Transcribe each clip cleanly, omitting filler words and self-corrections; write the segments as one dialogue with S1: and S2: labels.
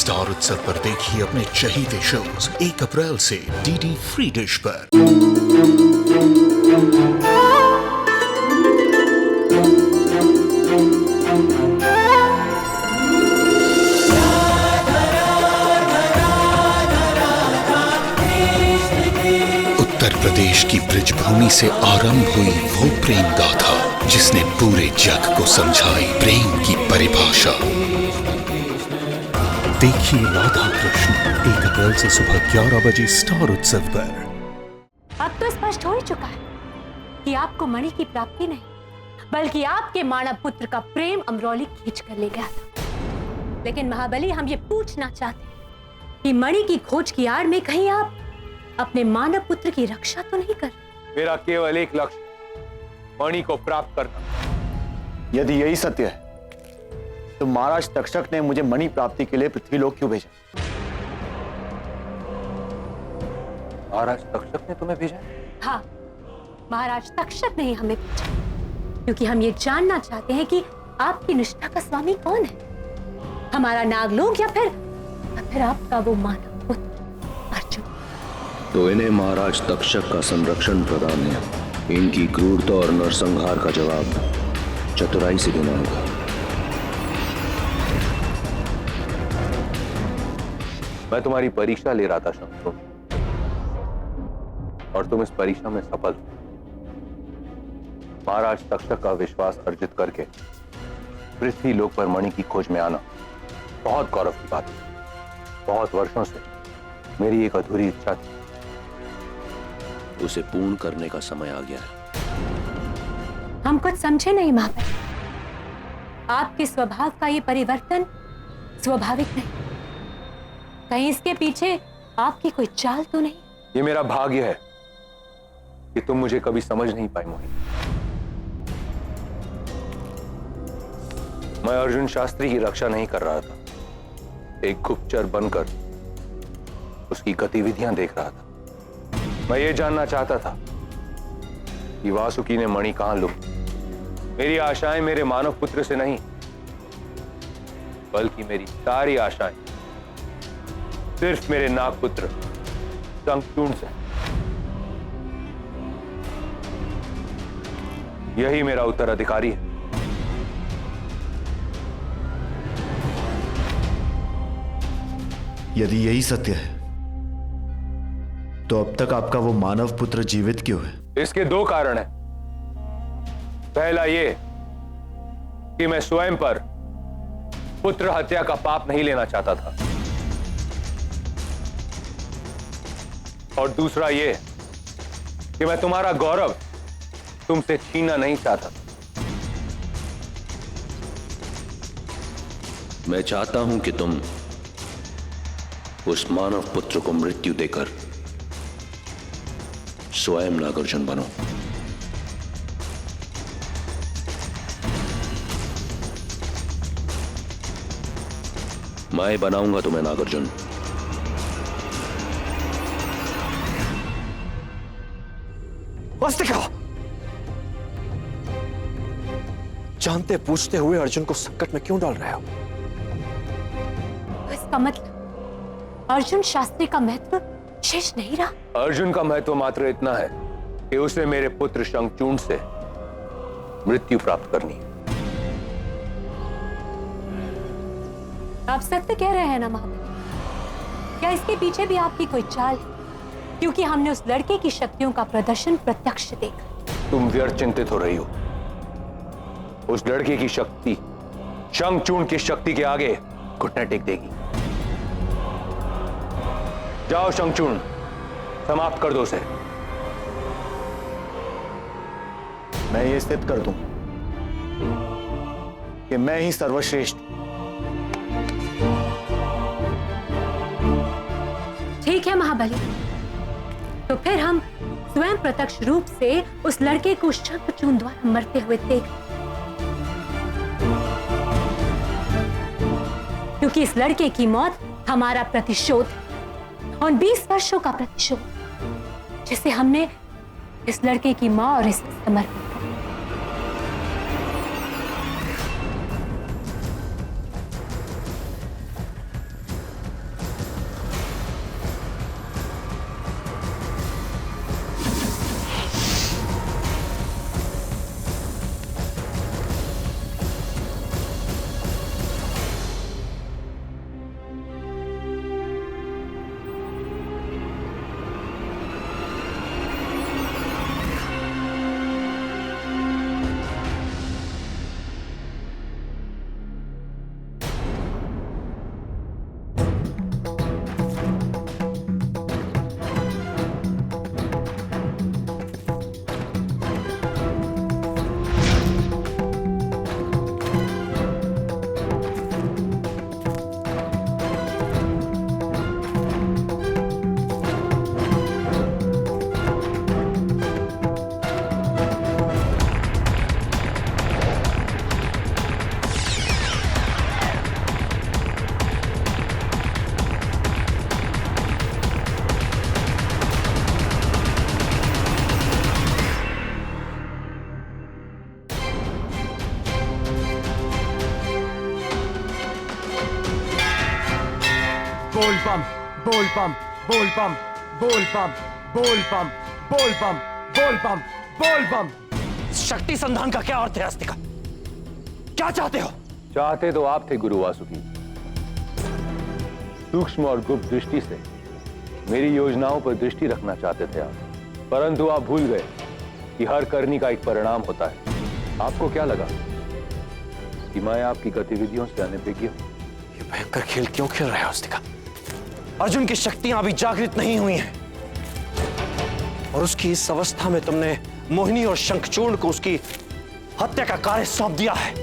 S1: Star उत्सव पर देखिए अपने चहीते शोज 1 अप्रैल से डीडी फ्री डिश पर। उत्तर प्रदेश की ब्रजभूमि से आरंभ हुई वो प्रेम गाथा जिसने पूरे जग को समझाई प्रेम की परिभाषा। देखिए राधा कृष्ण 1 अप्रैल से सुबह 11 बजे स्टार उत्सव पर।
S2: अब तो स्पष्ट हो ही चुका है कि आपको मणि की प्राप्ति नहीं बल्कि आपके मानव पुत्र का प्रेम अमरौली खींच कर ले गया था। लेकिन महाबली, हम ये पूछना चाहते हैं कि मणि की खोज की आड़ में कहीं आप अपने मानव पुत्र की रक्षा तो नहीं कर?
S3: मेरा केवल एक लक्ष्य मणि को प्राप्त करना।
S4: यदि यही सत्य है तो महाराज तक्षक ने मुझे मणि प्राप्ति के लिए पृथ्वीलोक क्यों भेजा?
S3: महाराज तक्षक ने तुम्हें भेजा?
S2: हाँ, महाराज तक्षक ने ही हमें भेजा, क्योंकि हम ये जानना चाहते हैं कि आपकी निष्ठा का स्वामी कौन है, हमारा नागलोक या फिर आपका वो मानव पुत्र अर्जुन।
S5: तो इन्हें महाराज तक्षक का संरक्षण प्रदान है। इनकी क्रूरता और नरसंहार का जवाब चतुराई से देना होगा।
S3: मैं तुम्हारी परीक्षा ले रहा था शंकर, और तुम इस परीक्षा में सफल हो। महाराज तक्षक का विश्वास अर्जित करके पृथ्वी लोक पर मणि की खोज में आना बहुत गौरव की बात है। बहुत वर्षों से मेरी एक अधूरी इच्छा थी,
S5: उसे पूर्ण करने का समय आ गया है।
S2: हम कुछ समझे नहीं महाबली। आपके स्वभाव का ये परिवर्तन स्वाभाविक नहीं, कहीं इसके पीछे आपकी कोई चाल तो नहीं?
S3: ये मेरा भाग्य है कि तुम मुझे कभी समझ नहीं पाई मोहिनी। मैं अर्जुन शास्त्री की रक्षा नहीं कर रहा था, एक गुप्तचर बनकर उसकी गतिविधियां देख रहा था। मैं ये जानना चाहता था कि वासुकी ने मणि कहां लुक। मेरी आशाएं मेरे मानव पुत्र से नहीं, बल्कि मेरी सारी आशाएं सिर्फ मेरे नागपुत्र शंखचूड़ से। यही मेरा उत्तराधिकारी है।
S4: यदि यही सत्य है तो अब तक आपका वो मानव पुत्र जीवित क्यों है?
S3: इसके 2 कारण हैं। पहला ये कि मैं स्वयं पर पुत्र हत्या का पाप नहीं लेना चाहता था, और दूसरा ये कि मैं तुम्हारा गौरव तुमसे छीनना नहीं चाहता।
S5: मैं चाहता हूं कि तुम उस मानव पुत्र को मृत्यु देकर स्वयं नागार्जुन बनो। मैं बनाऊंगा तुम्हें नागार्जुन।
S6: वास्तिका, जानते पूछते हुए अर्जुन को संकट में क्यों डाल रहे हो?
S2: इसका मतलब अर्जुन शास्त्री का महत्व शेष नहीं रहा।
S3: अर्जुन का महत्व मात्र इतना है कि उसे मेरे पुत्र शंखचूड़ से मृत्यु प्राप्त करनी है।
S2: आप सत्य कह रहे हैं ना महाबली? क्या इसके पीछे भी आपकी कोई चाल है? क्योंकि हमने उस लड़के की शक्तियों का प्रदर्शन प्रत्यक्ष देखा।
S3: तुम व्यर्थ चिंतित हो रही हो। उस लड़के की शक्ति शंखचूड़ की शक्ति के आगे घुटने टेक देगी। जाओ शंखचूड़, समाप्त कर दो उसे।
S4: मैं ये सिद्ध कर दूं कि मैं ही सर्वश्रेष्ठ।
S2: ठीक है महाबली, तो फिर हम स्वयं प्रत्यक्ष रूप से उस लड़के को शंखचूड़ द्वारा मरते हुए देख, क्योंकि इस लड़के की मौत हमारा प्रतिशोध है, और 20 वर्षों का प्रतिशोध जिसे हमने इस लड़के की मां और इस समर्पित किया।
S7: बोल बम बोल बम बोल बम बोल बम बोल बम बोल बम बोल बम बोल बम। शक्ति संधान का क्या अर्थ है अस्तिका? क्या चाहते हो?
S3: चाहते तो आप थे गुरु वासुकी। सूक्ष्म और गुप्त दृष्टि से मेरी योजनाओं पर दृष्टि रखना चाहते थे आप, परंतु आप भूल गए कि हर करनी का एक परिणाम होता है। आपको क्या लगा कि मैं आपकी गतिविधियों से अनभिज्ञ हूं?
S6: ये भयंकर खेल क्यों खेल रहे हो अस्तिका? अर्जुन की शक्तियां अभी जागृत नहीं हुई हैं और उसकी इस अवस्था में तुमने मोहिनी और शंखचूर्ण को उसकी हत्या का कार्य सौंप दिया है।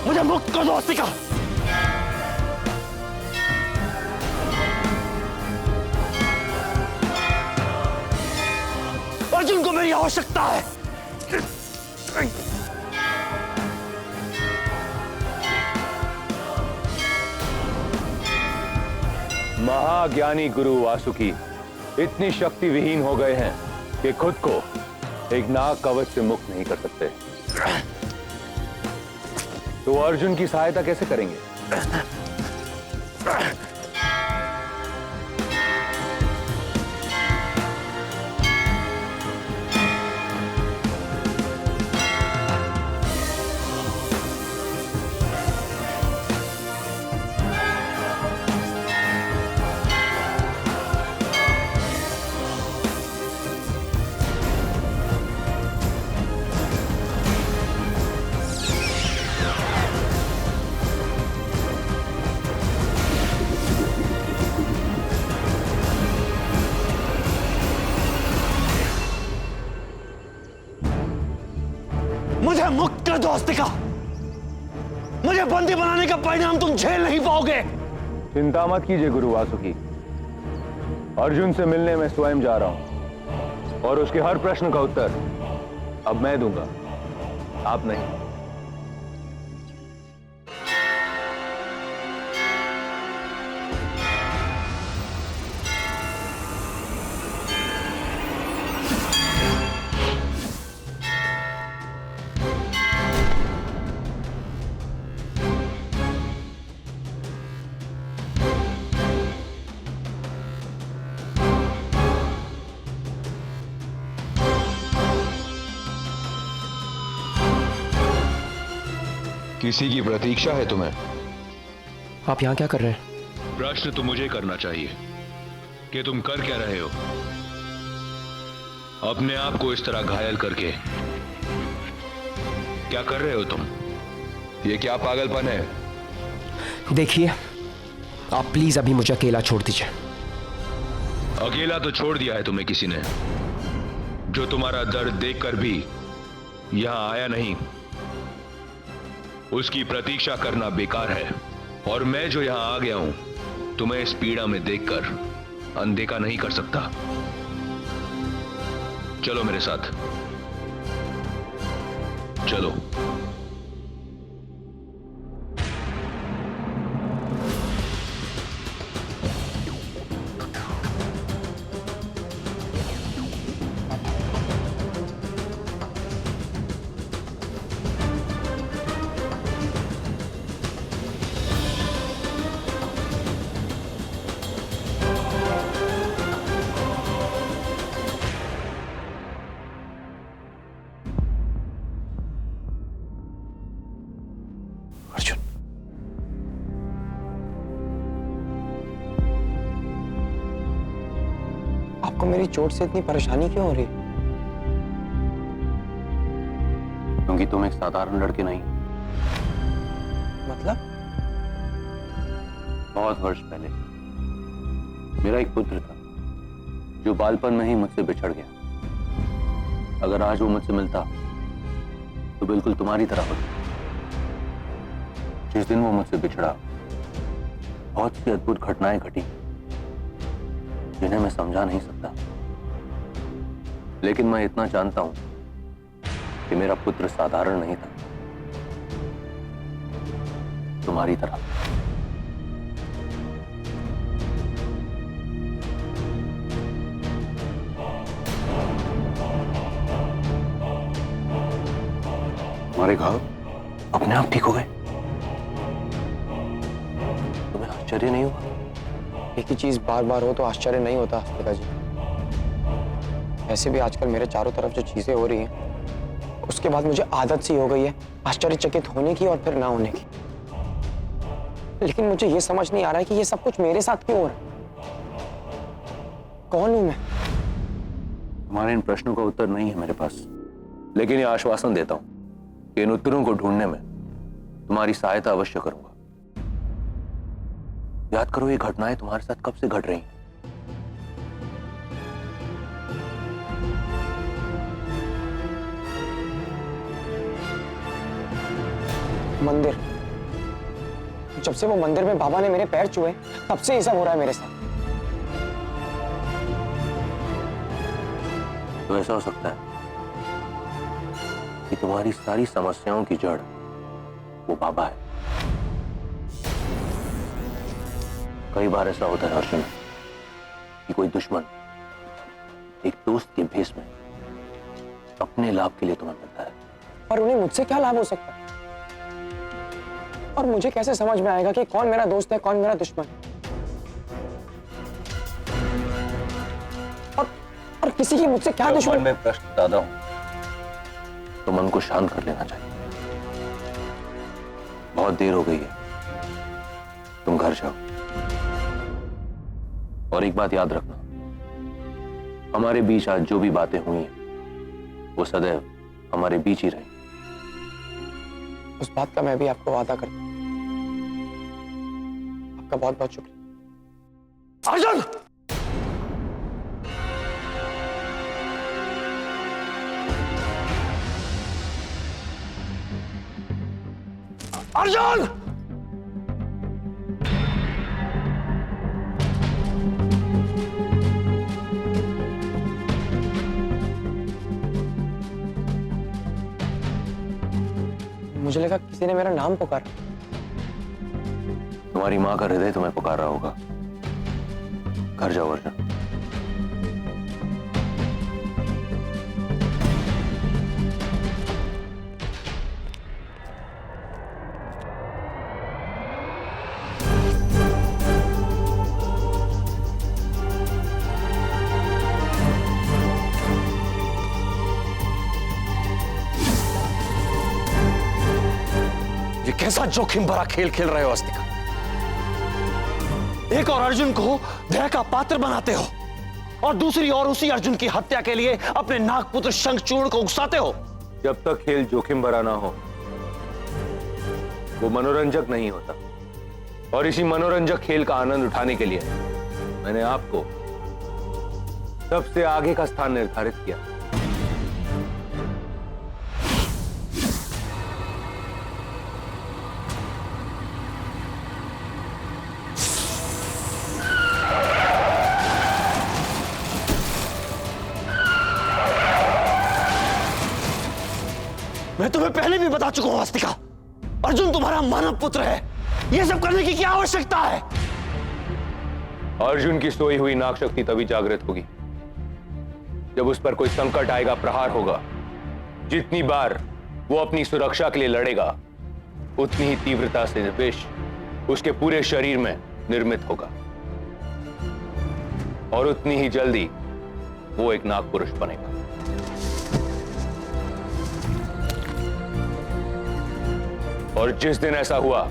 S6: मुझे मुक्त कर दो अस्तिका। अर्जुन को मेरी आवश्यकता है।
S3: महाज्ञानी गुरु वासुकी इतनी शक्ति विहीन हो गए हैं कि खुद को एक नाग कवच से मुक्त नहीं कर सकते। तो अर्जुन की सहायता कैसे करेंगे?
S6: मुझे मुक्त कर दो अस्तिका। मुझे बंदी बनाने का परिणाम तुम झेल नहीं पाओगे।
S3: चिंता मत कीजिए गुरु वासुकी, अर्जुन से मिलने में स्वयं जा रहा हूं और उसके हर प्रश्न का उत्तर अब मैं दूंगा, आप नहीं।
S8: किसी की प्रतीक्षा है तुम्हें?
S6: आप यहां क्या कर रहे हैं?
S5: प्रश्न तो मुझे करना चाहिए कि तुम कर क्या रहे हो? अपने आप को इस तरह घायल करके क्या कर रहे हो तुम?
S8: ये क्या पागलपन है?
S6: देखिए, आप प्लीज अभी मुझे अकेला छोड़ दीजिए।
S5: अकेला तो छोड़ दिया है तुम्हें किसी ने, जो तुम्हारा दर्द देखकर भी यहां आया नहीं। उसकी प्रतीक्षा करना बेकार है, और मैं जो यहां आ गया हूं तुम्हें इस पीड़ा में देखकर अनदेखा नहीं कर सकता। चलो मेरे साथ, चलो।
S6: अर्जुन, आपको मेरी चोट से इतनी परेशानी क्यों हो रही?
S3: क्योंकि तुम एक साधारण लड़के नहीं।
S6: मतलब?
S3: बहुत वर्ष पहले मेरा एक पुत्र था जो बालपन में ही मुझसे बिछड़ गया। अगर आज वो मुझसे मिलता तो बिल्कुल तुम्हारी तरह होता। जिस दिन वो मुझसे बिछड़ा, बहुत सी अद्भुत घटनाएं घटी जिन्हें मैं समझा नहीं सकता, लेकिन मैं इतना जानता हूं कि मेरा पुत्र साधारण नहीं था, तुम्हारी तरह। तुम्हारे घाव अपने आप ठीक हो गए? तुम्हें आश्चर्य नहीं हुआ?
S9: एक ही चीज बार बार हो तो आश्चर्य नहीं होता पिताजी। ऐसे भी आजकल मेरे चारों तरफ जो चीजें हो रही हैं, उसके बाद मुझे आदत सी हो गई है आश्चर्यचकित होने की और फिर ना होने की। लेकिन मुझे ये समझ नहीं आ रहा है कि ये सब कुछ मेरे साथ क्यों हो रहा है। कौन हूं मैं?
S3: तुम्हारे इन प्रश्नों का उत्तर नहीं है मेरे पास, लेकिन ये आश्वासन देता हूं कि इन उत्तरों को ढूंढने में तुम्हारी सहायता अवश्य करूंगा। याद करो, ये घटनाएं तुम्हारे साथ कब से घट रही हैं?
S9: मंदिर। जब से वो मंदिर में बाबा ने मेरे पैर छुए, तब से ये सब हो रहा है मेरे साथ।
S3: तो ऐसा हो सकता है कि तुम्हारी सारी समस्याओं की जड़ वो बाबा है। कई बार ऐसा होता है अर्जुन कि कोई दुश्मन एक दोस्त के भेष में अपने लाभ के लिए तुम्हें मिलता है।
S9: पर उन्हें मुझसे क्या लाभ हो सकता है? और मुझे कैसे समझ में आएगा कि कौन मेरा दोस्त है, कौन मेरा दुश्मन? और किसी की मुझसे क्या दुश्मन?
S3: मन में प्रश्न ज्यादा हूं तो मन को शांत कर लेना चाहिए। बहुत देर हो गई है, तुम घर जाओ। और एक बात याद रखना, हमारे बीच आज जो भी बातें हुई हैं वो सदैव हमारे बीच ही रही।
S9: उस बात का मैं भी आपको वादा करता हूं। आपका बहुत बहुत शुक्रिया।
S6: अर्जुन! अर्जुन!
S9: मुझे लगा किसी ने मेरा नाम पुकारा।
S3: तुम्हारी मां का हृदय तुम्हें पुकार रहा होगा। घर जाओ अर्जुन।
S6: ये कैसा जोखिम भरा खेल खेल रहे हो अस्तिका? एक और अर्जुन को भय का पात्र बनाते हो और दूसरी ओर उसी अर्जुन की हत्या के लिए अपने नागपुत्र शंखचूर्ण को उकसाते हो।
S3: जब तक खेल जोखिम भरा ना हो वो मनोरंजक नहीं होता। और इसी मनोरंजक खेल का आनंद उठाने के लिए मैंने आपको सबसे आगे का स्थान निर्धारित किया।
S6: मैं तुम्हें पहले भी बता चुका हूं अस्तिका, अर्जुन तुम्हारा मानव पुत्र है। यह सब करने की क्या आवश्यकता है?
S3: अर्जुन की सोई हुई नाग शक्ति तभी जागृत होगी जब उस पर कोई संकट आएगा, प्रहार होगा। जितनी बार वो अपनी सुरक्षा के लिए लड़ेगा उतनी ही तीव्रता से विष उसके पूरे शरीर में निर्मित होगा और उतनी ही जल्दी वो एक नाग पुरुष बनेगा। और जिस दिन ऐसा हुआ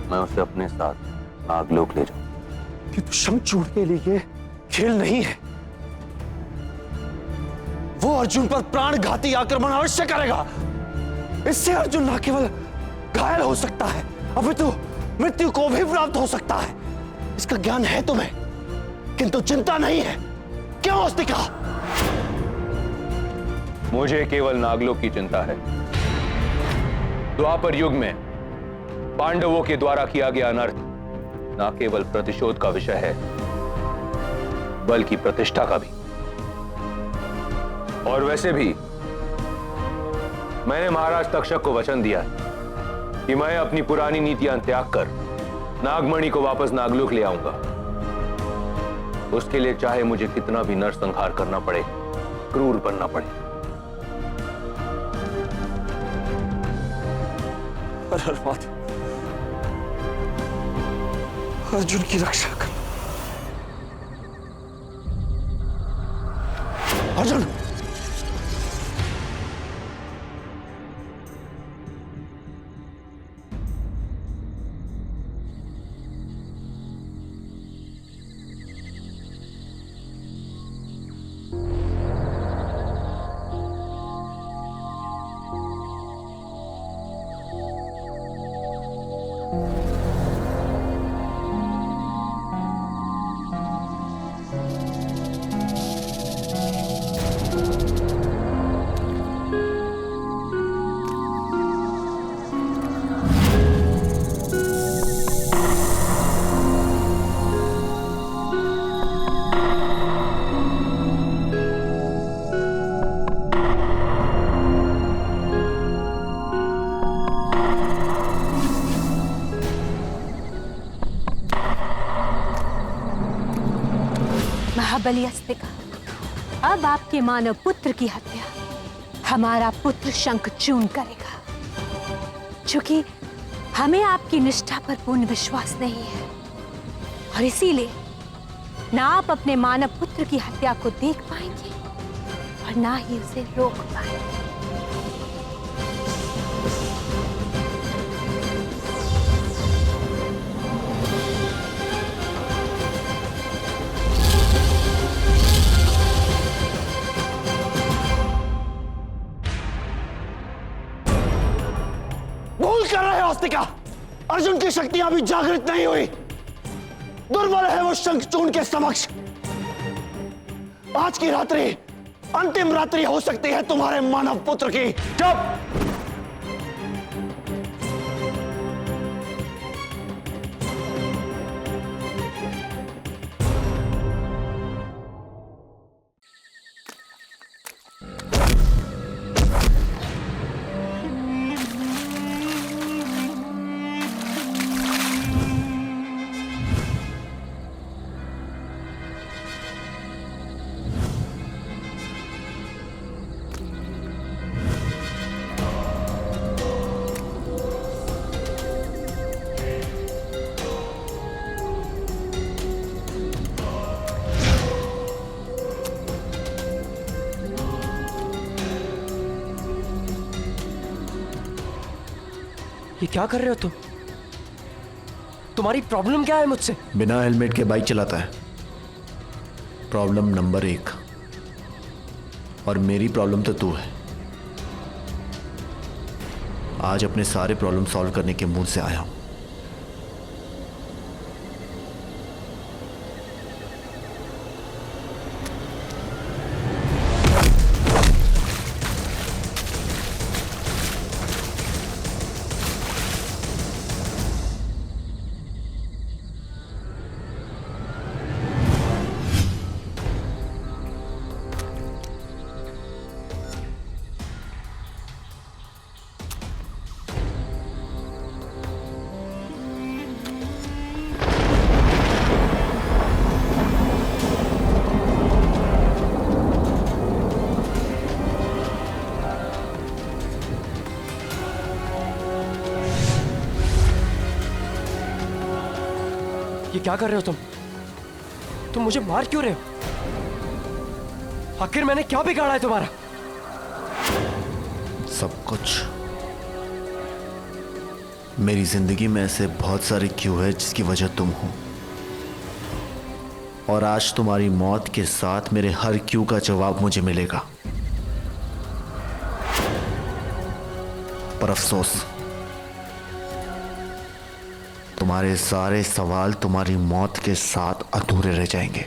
S3: मैं उसे अपने साथ नागलोक ले जाऊं।
S6: कि तो शंखचूर्ण के लिए खेल नहीं है। वो अर्जुन पर प्राणघाती आक्रमण अवश्य करेगा। इससे अर्जुन न केवल घायल हो सकता है अपितु मृत्यु को भी प्राप्त हो सकता है। इसका ज्ञान है तुम्हें, किंतु चिंता नहीं है। क्यों अस्तिका?
S3: मुझे केवल नागलोक की चिंता है। द्वापर युग में पांडवों के द्वारा किया गया अनर्थ न केवल प्रतिशोध का विषय है बल्कि प्रतिष्ठा का भी। और वैसे भी मैंने महाराज तक्षक को वचन दिया कि मैं अपनी पुरानी नीतियां त्याग कर नागमणि को वापस नागलोक ले आऊंगा। उसके लिए चाहे मुझे कितना भी नरसंहार करना पड़े, क्रूर बनना पड़े।
S6: हर बात अर्जुन की रक्षा कर। अर्जुन,
S2: महाबली अस्तिका, अब आपके मानव पुत्र की हत्या हमारा पुत्र शंखचूर्ण करेगा, क्योंकि हमें आपकी निष्ठा पर पूर्ण विश्वास नहीं है और इसीलिए ना आप अपने मानव पुत्र की हत्या को देख पाएंगे और ना ही उसे रोक पाएंगे।
S4: भूल कर रहे हो अस्तिका, अर्जुन की शक्तियां अभी जागृत नहीं हुई। दुर्बल है वो शंखचूर्ण के समक्ष। आज की रात्रि अंतिम रात्रि हो सकती है तुम्हारे मानव पुत्र की। चुप!
S7: ये क्या कर रहे हो तुम? तुम्हारी प्रॉब्लम क्या है मुझसे?
S4: बिना हेलमेट के बाइक चलाता है, प्रॉब्लम नंबर 1। और मेरी प्रॉब्लम तो तू है। आज अपने सारे प्रॉब्लम सॉल्व करने के मूड से आया हूं।
S7: ये क्या कर रहे हो तुम? तुम मुझे मार क्यों रहे हो? आखिर मैंने क्या बिगाड़ा है तुम्हारा?
S4: सब कुछ। मेरी जिंदगी में ऐसे बहुत सारे क्यों है जिसकी वजह तुम हो, और आज तुम्हारी मौत के साथ मेरे हर क्यों का जवाब मुझे मिलेगा। पर अफसोस, तुम्हारे सारे सवाल तुम्हारी मौत के साथ अधूरे रह जाएंगे।